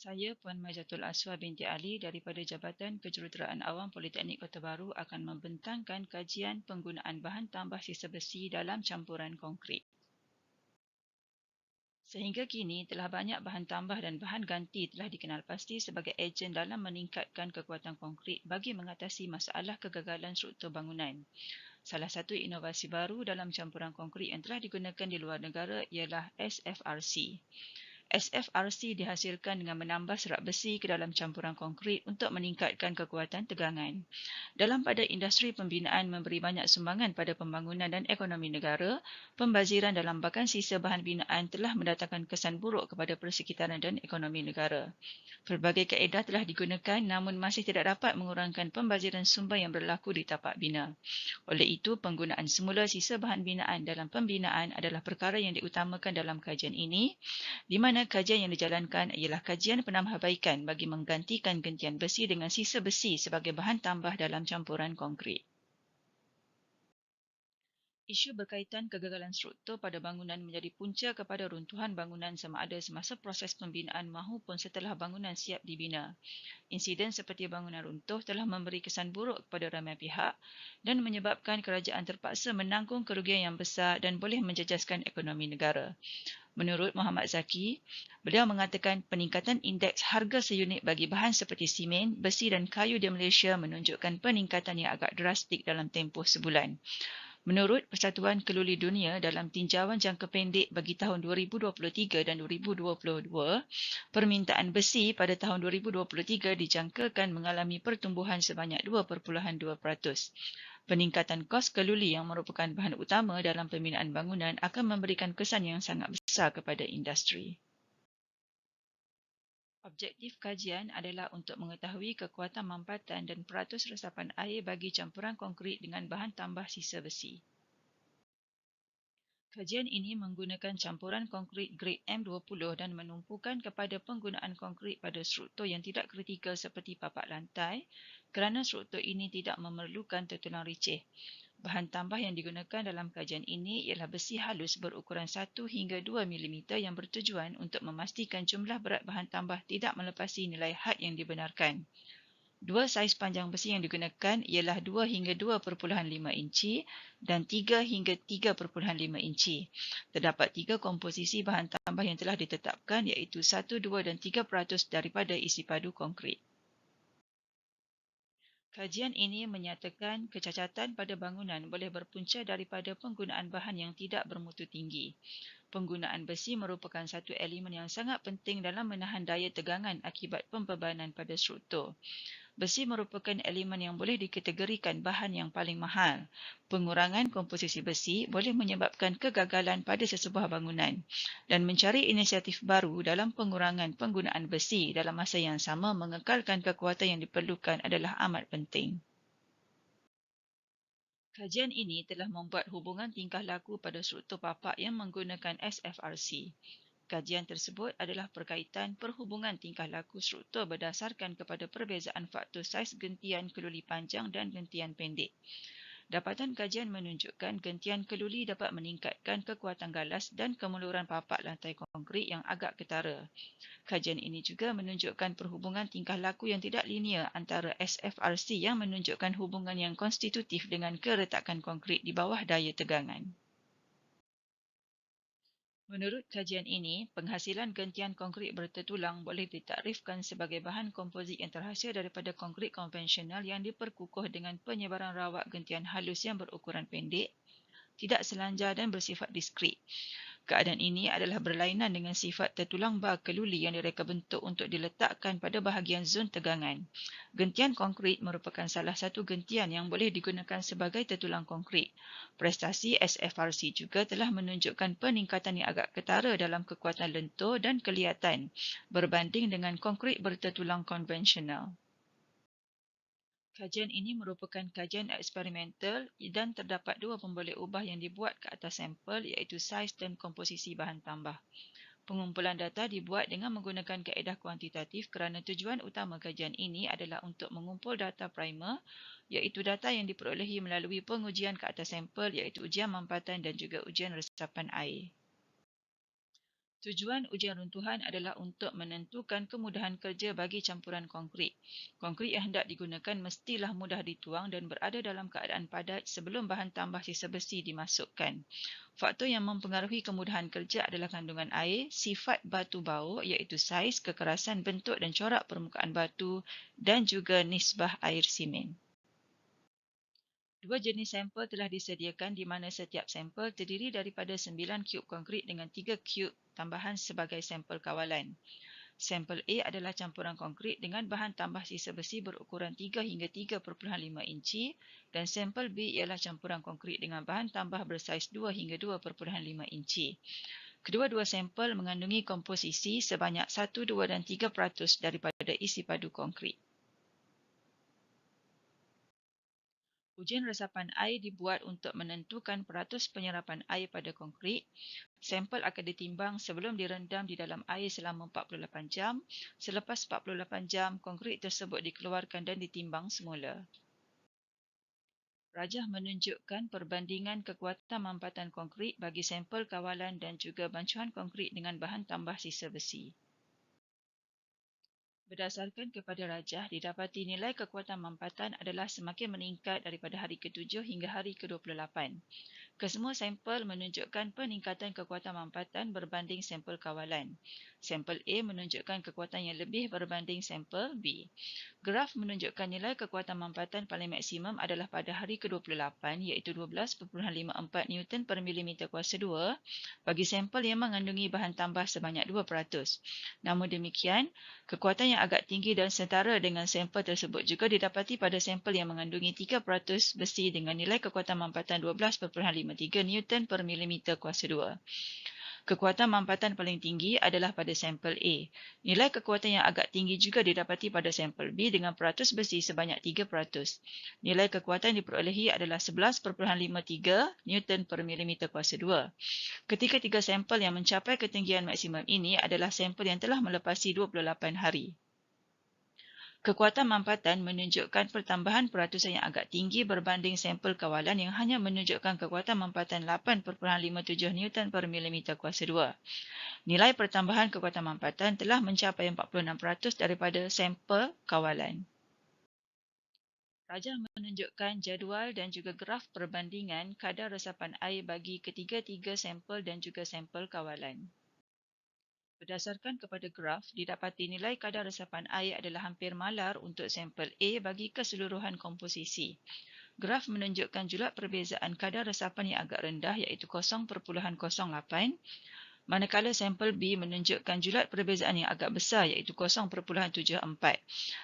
Saya Puan Majatul Aswa binti Ali daripada Jabatan Kejuruteraan Awam Politeknik Kota Baru akan membentangkan kajian penggunaan bahan tambah sisa besi dalam campuran konkrit. Sehingga kini telah banyak bahan tambah dan bahan ganti telah dikenal pasti sebagai ejen dalam meningkatkan kekuatan konkrit bagi mengatasi masalah kegagalan struktur bangunan. Salah satu inovasi baru dalam campuran konkrit yang telah digunakan di luar negara ialah SFRC. SFRC dihasilkan dengan menambah serat besi ke dalam campuran konkrit untuk meningkatkan kekuatan tegangan. Dalam pada industri pembinaan memberi banyak sumbangan pada pembangunan dan ekonomi negara, pembaziran dalam bakan sisa bahan binaan telah mendatangkan kesan buruk kepada persekitaran dan ekonomi negara. Pelbagai kaedah telah digunakan namun masih tidak dapat mengurangkan pembaziran sumber yang berlaku di tapak bina. Oleh itu, penggunaan semula sisa bahan binaan dalam pembinaan adalah perkara yang diutamakan dalam kajian ini, di mana kajian yang dijalankan ialah kajian penambahbaikan bagi menggantikan gentian besi dengan sisa besi sebagai bahan tambah dalam campuran konkrit. Isu berkaitan kegagalan struktur pada bangunan menjadi punca kepada runtuhan bangunan sama ada semasa proses pembinaan maupun setelah bangunan siap dibina. Insiden seperti bangunan runtuh telah memberi kesan buruk kepada ramai pihak dan menyebabkan kerajaan terpaksa menanggung kerugian yang besar dan boleh menjejaskan ekonomi negara. Menurut Muhammad Zaki, beliau mengatakan peningkatan indeks harga seunit bagi bahan seperti simen, besi dan kayu di Malaysia menunjukkan peningkatan yang agak drastik dalam tempoh sebulan. Menurut Persatuan Keluli Dunia dalam tinjauan jangka pendek bagi tahun 2023 dan 2022, permintaan besi pada tahun 2023 dijangkakan mengalami pertumbuhan sebanyak 2.2%. Peningkatan kos keluli yang merupakan bahan utama dalam pembinaan bangunan akan memberikan kesan yang sangat besar kepada industri. Objektif kajian adalah untuk mengetahui kekuatan mampatan dan peratus resapan air bagi campuran konkrit dengan bahan tambah sisa besi. Kajian ini menggunakan campuran konkrit grade M20 dan menumpukan kepada penggunaan konkrit pada struktur yang tidak kritikal seperti papat lantai kerana struktur ini tidak memerlukan tertulang ricih. Bahan tambah yang digunakan dalam kajian ini ialah besi halus berukuran 1 hingga 2 mm yang bertujuan untuk memastikan jumlah berat bahan tambah tidak melepasi nilai had yang dibenarkan. Dua saiz panjang besi yang digunakan ialah 2 hingga 2.5 inci dan 3 hingga 3.5 inci. Terdapat 3 komposisi bahan tambah yang telah ditetapkan iaitu 1, 2 dan 3% daripada isi padu konkrit. Kajian ini menyatakan kecacatan pada bangunan boleh berpunca daripada penggunaan bahan yang tidak bermutu tinggi. Penggunaan besi merupakan satu elemen yang sangat penting dalam menahan daya tegangan akibat pembebanan pada struktur. Besi merupakan elemen yang boleh dikategorikan bahan yang paling mahal. Pengurangan komposisi besi boleh menyebabkan kegagalan pada sesebuah bangunan dan mencari inisiatif baru dalam pengurangan penggunaan besi dalam masa yang sama mengekalkan kekuatan yang diperlukan adalah amat penting. Kajian ini telah membuat hubungan tingkah laku pada struktur papak yang menggunakan SFRC. Kajian tersebut adalah perkaitan perhubungan tingkah laku struktur berdasarkan kepada perbezaan faktor saiz gentian keluli panjang dan gentian pendek. Dapatan kajian menunjukkan gentian keluli dapat meningkatkan kekuatan galas dan kemuluran papak lantai konkrit yang agak ketara. Kajian ini juga menunjukkan perhubungan tingkah laku yang tidak linear antara SFRC yang menunjukkan hubungan yang konstitutif dengan keretakan konkrit di bawah daya tegangan. Menurut kajian ini, penghasilan gentian konkrit bertertulang boleh ditakrifkan sebagai bahan komposit yang terhasil daripada konkrit konvensional yang diperkukuh dengan penyebaran rawak gentian halus yang berukuran pendek, tidak selanjar dan bersifat diskrit. Keadaan ini adalah berlainan dengan sifat tertulang bar keluli yang direka bentuk untuk diletakkan pada bahagian zon tegangan. Gentian konkrit merupakan salah satu gentian yang boleh digunakan sebagai tertulang konkrit. Prestasi SFRC juga telah menunjukkan peningkatan yang agak ketara dalam kekuatan lentur dan kelihatan berbanding dengan konkrit bertertulang konvensional. Kajian ini merupakan kajian eksperimental dan terdapat dua pemboleh ubah yang dibuat ke atas sampel iaitu saiz dan komposisi bahan tambah. Pengumpulan data dibuat dengan menggunakan kaedah kuantitatif kerana tujuan utama kajian ini adalah untuk mengumpul data primer iaitu data yang diperolehi melalui pengujian ke atas sampel iaitu ujian mampatan dan juga ujian resapan air. Tujuan ujian runtuhan adalah untuk menentukan kemudahan kerja bagi campuran konkrit. Konkrit yang hendak digunakan mestilah mudah dituang dan berada dalam keadaan padat sebelum bahan tambah sisa besi dimasukkan. Faktor yang mempengaruhi kemudahan kerja adalah kandungan air, sifat batu bauk iaitu saiz, kekerasan bentuk dan corak permukaan batu dan juga nisbah air simen. Dua jenis sampel telah disediakan di mana setiap sampel terdiri daripada 9 kub konkrit dengan 3 kub tambahan sebagai sampel kawalan. Sampel A adalah campuran konkrit dengan bahan tambah sisa besi berukuran 3 hingga 3.5 inci dan sampel B ialah campuran konkrit dengan bahan tambah bersaiz 2 hingga 2.5 inci. Kedua-dua sampel mengandungi komposisi sebanyak 1, 2 dan 3% daripada isi padu konkrit. Ujian resapan air dibuat untuk menentukan peratus penyerapan air pada konkrit. Sampel akan ditimbang sebelum direndam di dalam air selama 48 jam. Selepas 48 jam, konkrit tersebut dikeluarkan dan ditimbang semula. Rajah menunjukkan perbandingan kekuatan mampatan konkrit bagi sampel kawalan dan juga bancuhan konkrit dengan bahan tambah sisa besi. Berdasarkan kepada rajah, didapati nilai kekuatan mampatan adalah semakin meningkat daripada hari ke-7 hingga hari ke-28. Kesemua sampel menunjukkan peningkatan kekuatan mampatan berbanding sampel kawalan. Sampel A menunjukkan kekuatan yang lebih berbanding sampel B. Graf menunjukkan nilai kekuatan mampatan paling maksimum adalah pada hari ke-28 iaitu 12.54 Newton per milimeter kuasa 2 bagi sampel yang mengandungi bahan tambah sebanyak 2%. Namun demikian, kekuatan yang agak tinggi dan setara dengan sampel tersebut juga didapati pada sampel yang mengandungi 3% besi dengan nilai kekuatan mampatan 12.53 Newton per milimeter kuasa 2. Kekuatan mampatan paling tinggi adalah pada sampel A. Nilai kekuatan yang agak tinggi juga didapati pada sampel B dengan peratus besi sebanyak 3%. Nilai kekuatan diperolehi adalah 11.53 Newton per milimeter kuasa 2. Ketiga-tiga sampel yang mencapai ketinggian maksimum ini adalah sampel yang telah melepasi 28 hari. Kekuatan mampatan menunjukkan pertambahan peratusan yang agak tinggi berbanding sampel kawalan yang hanya menunjukkan kekuatan mampatan 8.57 Newton per milimeter kuasa 2. Nilai pertambahan kekuatan mampatan telah mencapai 46% daripada sampel kawalan. Rajah menunjukkan jadual dan juga graf perbandingan kadar resapan air bagi ketiga-tiga sampel dan juga sampel kawalan. Berdasarkan kepada graf, didapati nilai kadar resapan air adalah hampir malar untuk sampel A bagi keseluruhan komposisi. Graf menunjukkan julat perbezaan kadar resapan yang agak rendah iaitu 0.08, manakala sampel B menunjukkan julat perbezaan yang agak besar iaitu 0.74.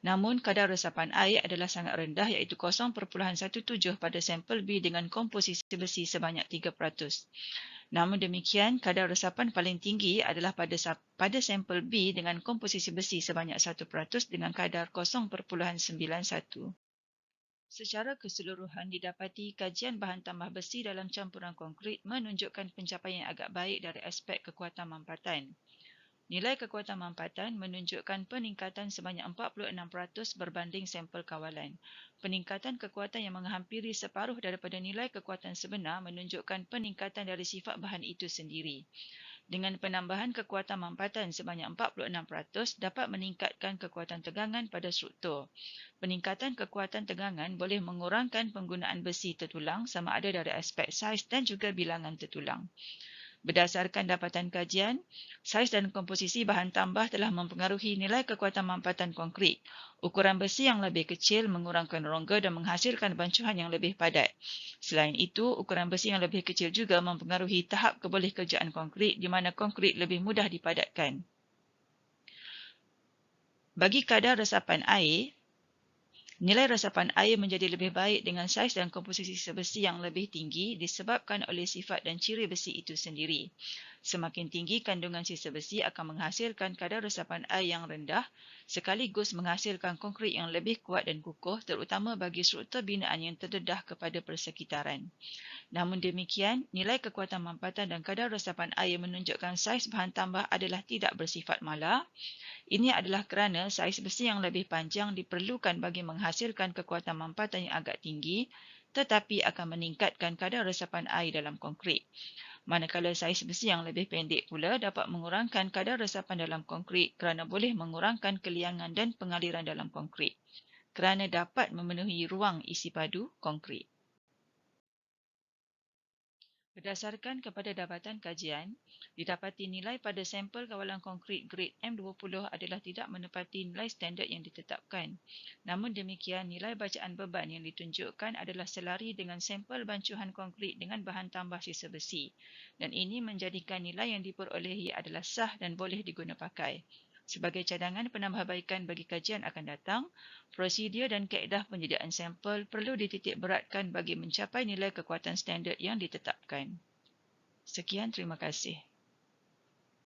Namun kadar resapan air adalah sangat rendah iaitu 0.17 pada sampel B dengan komposisi besi sebanyak 3%. Namun demikian, kadar resapan paling tinggi adalah pada sampel B dengan komposisi besi sebanyak 1% dengan kadar 0.91. Secara keseluruhan didapati kajian bahan tambah besi dalam campuran konkrit menunjukkan pencapaian yang agak baik dari aspek kekuatan mampatan. Nilai kekuatan mampatan menunjukkan peningkatan sebanyak 46% berbanding sampel kawalan. Peningkatan kekuatan yang menghampiri separuh daripada nilai kekuatan sebenar menunjukkan peningkatan dari sifat bahan itu sendiri. Dengan penambahan kekuatan mampatan sebanyak 46% dapat meningkatkan kekuatan tegangan pada struktur. Peningkatan kekuatan tegangan boleh mengurangkan penggunaan besi tertulang sama ada dari aspek saiz dan juga bilangan tertulang. Berdasarkan dapatan kajian, saiz dan komposisi bahan tambah telah mempengaruhi nilai kekuatan mampatan konkrit. Ukuran besi yang lebih kecil mengurangkan rongga dan menghasilkan bancuhan yang lebih padat. Selain itu, ukuran besi yang lebih kecil juga mempengaruhi tahap kebolehkerjaan konkrit di mana konkrit lebih mudah dipadatkan. Bagi kadar resapan air, nilai resapan air menjadi lebih baik dengan saiz dan komposisi besi yang lebih tinggi disebabkan oleh sifat dan ciri besi itu sendiri. Semakin tinggi kandungan sisa besi akan menghasilkan kadar resapan air yang rendah sekaligus menghasilkan konkrit yang lebih kuat dan kukuh terutama bagi struktur binaan yang terdedah kepada persekitaran. Namun demikian, nilai kekuatan mampatan dan kadar resapan air menunjukkan saiz bahan tambah adalah tidak bersifat malar. Ini adalah kerana saiz besi yang lebih panjang diperlukan bagi menghasilkan kekuatan mampatan yang agak tinggi tetapi akan meningkatkan kadar resapan air dalam konkrit. Manakala saiz besi yang lebih pendek pula dapat mengurangkan kadar resapan dalam konkrit kerana boleh mengurangkan keliangan dan pengaliran dalam konkrit kerana dapat memenuhi ruang isi padu konkrit. Berdasarkan kepada dapatan kajian, didapati nilai pada sampel kawalan konkrit grade M20 adalah tidak menepati nilai standard yang ditetapkan. Namun demikian, nilai bacaan beban yang ditunjukkan adalah selari dengan sampel bancuhan konkrit dengan bahan tambah sisa besi dan ini menjadikan nilai yang diperolehi adalah sah dan boleh diguna pakai. Sebagai cadangan penambahbaikan bagi kajian akan datang, prosedur dan kaedah penyediaan sampel perlu dititik beratkan bagi mencapai nilai kekuatan standard yang ditetapkan. Sekian, terima kasih.